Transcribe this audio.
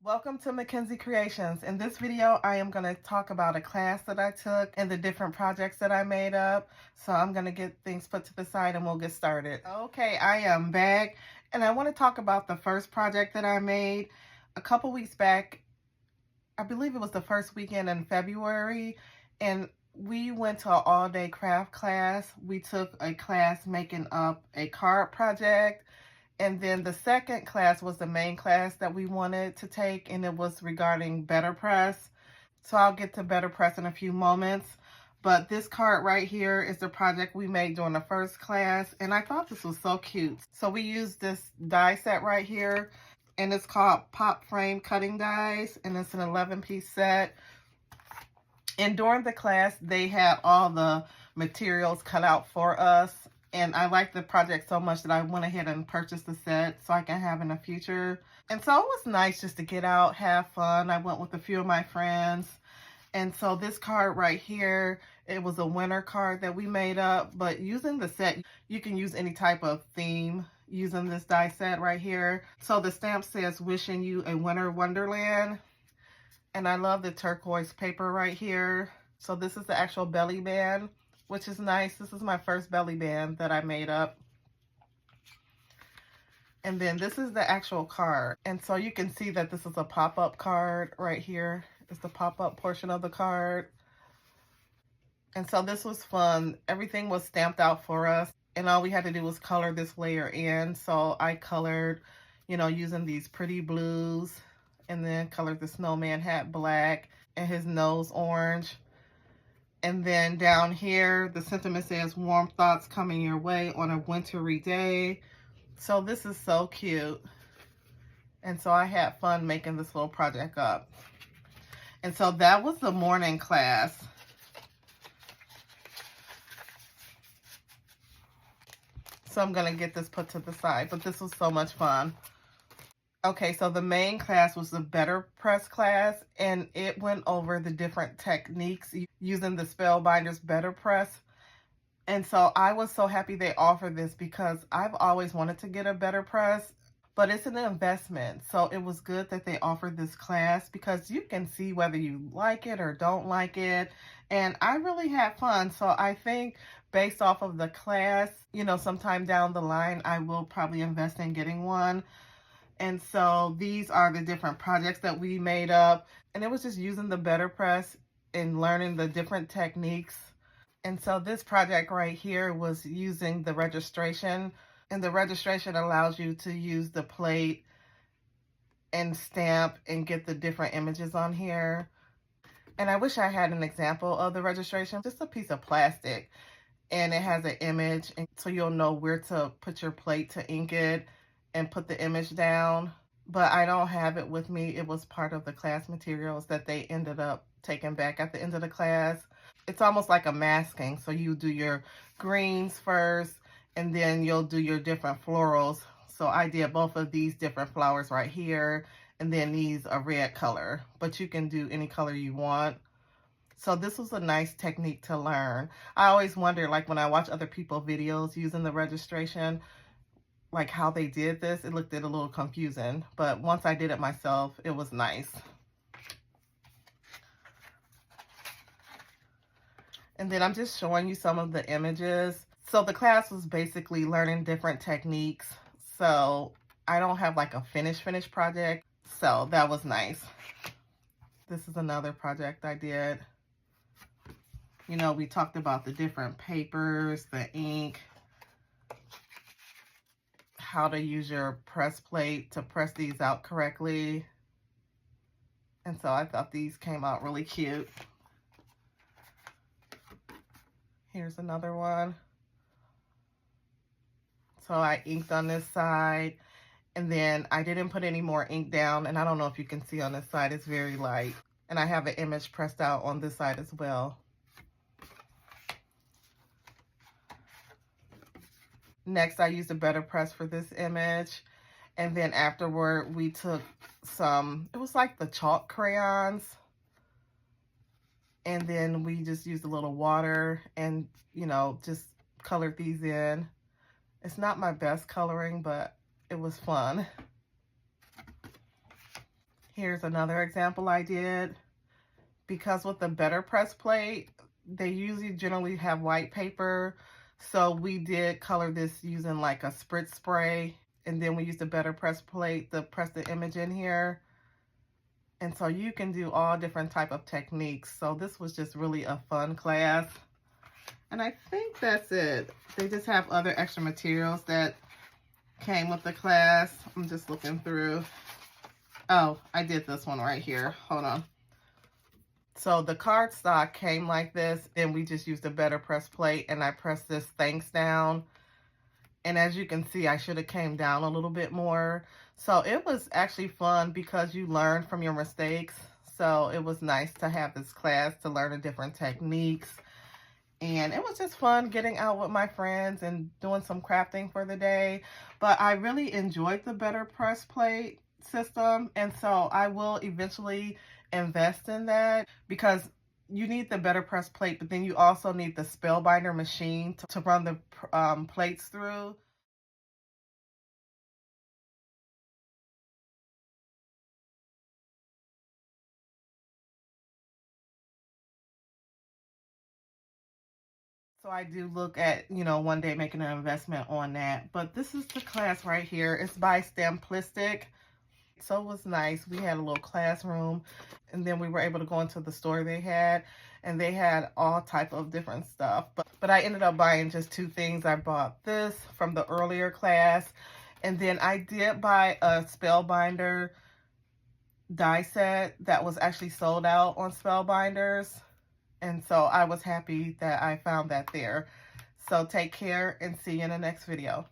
Welcome to Mackenzie Creations. In this video, I am going to talk about a class that I took and the different projects that I made up. So I'm going to get things put to the side and we'll get started. Okay, I am back and I want to talk about the first project that I made a couple weeks back. I believe it was the first weekend in February, and we went to an all-day craft class. We took a class making up a card project. And then the second class was the main class that we wanted to take, and it was regarding BetterPress. So I'll get to BetterPress in a few moments. But this card right here is the project we made during the first class, and I thought this was so cute. So we used this die set right here, and it's called Pop Frame Cutting Dies, and it's an 11-piece set. And during the class, they had all the materials cut out for us. And I liked the project so much that I went ahead and purchased the set so I can have in the future. And so it was nice just to get out, have fun. I went with a few of my friends. And so this card right here, it was a winter card that we made up. But using the set, you can use any type of theme using this die set right here. So the stamp says, "Wishing you a winter wonderland." And I love the turquoise paper right here. So this is the actual belly band, which is nice. This is my first belly band that I made up. And then this is the actual card. And so you can see that this is a pop-up card right here. It's the pop-up portion of the card. And so this was fun. Everything was stamped out for us. And all we had to do was color this layer in. So I colored, using these pretty blues. And then colored the snowman hat black and his nose orange. And then down here, the sentiment says, "Warm thoughts coming your way on a wintry day." So this is so cute. And so I had fun making this little project up. And so that was the morning class. So I'm going to get this put to the side, but this was so much fun. Okay, so the main class was the BetterPress class, and it went over the different techniques using the Spellbinders BetterPress. And so I was so happy they offered this because I've always wanted to get a BetterPress, but it's an investment. So it was good that they offered this class because you can see whether you like it or don't like it. And I really had fun. So I think based off of the class, sometime down the line, I will probably invest in getting one. And so these are the different projects that we made up. And it was just using the BetterPress and learning the different techniques. And so this project right here was using the registration. And the registration allows you to use the plate and stamp and get the different images on here. And I wish I had an example of the registration. Just a piece of plastic. And it has an image. And so you'll know where to put your plate to ink it and put the image down, but I don't have it with me. It was part of the class materials that they ended up taking back at the end of the class. It's almost like a masking. So you do your greens first, and then you'll do your different florals. So I did both of these different flowers right here, and then these a red color, but you can do any color you want. So this was a nice technique to learn. I always wonder, like when I watch other people's videos using the registration, like how they did this, it looked a little confusing, but once I did it myself, it was nice. And then I'm just showing you some of the images. So the class was basically learning different techniques. So I don't have like a finished project. So that was nice. This is another project I did. We talked about the different papers, the ink, how to use your press plate to press these out correctly. And so I thought these came out really cute. Here's another one. So I inked on this side, and then I didn't put any more ink down, and I don't know if you can see on this side, it's very light. And I have an image pressed out on this side as well. Next, I used a BetterPress for this image. And then afterward, we took it was like the chalk crayons. And then we just used a little water and, just colored these in. It's not my best coloring, but it was fun. Here's another example I did. Because with the BetterPress plate, they usually generally have white paper. So we did color this using like a spritz spray. And then we used the BetterPress plate to press the image in here. And so you can do all different type of techniques. So this was just really a fun class. And I think that's it. They just have other extra materials that came with the class. I'm just looking through. Oh, I did this one right here. Hold on. So the cardstock came like this, and we just used a BetterPress plate, and I pressed this thanks down. And as you can see, I should have came down a little bit more. So it was actually fun because you learn from your mistakes. So it was nice to have this class to learn the different techniques. And it was just fun getting out with my friends and doing some crafting for the day. But I really enjoyed the BetterPress plate system. And so I will eventually invest in that because you need the BetterPress plate, but then you also need the Spellbinder machine to run the plates through. So I do look at, one day making an investment on that. But this is the class right here. It's by Stamplistic. So it was nice. We had a little classroom, and then we were able to go into the store they had, and they had all type of different stuff. But I ended up buying just 2 things. I bought this from the earlier class, and then I did buy a Spellbinder die set that was actually sold out on Spellbinders. And so I was happy that I found that there. So take care and see you in the next video.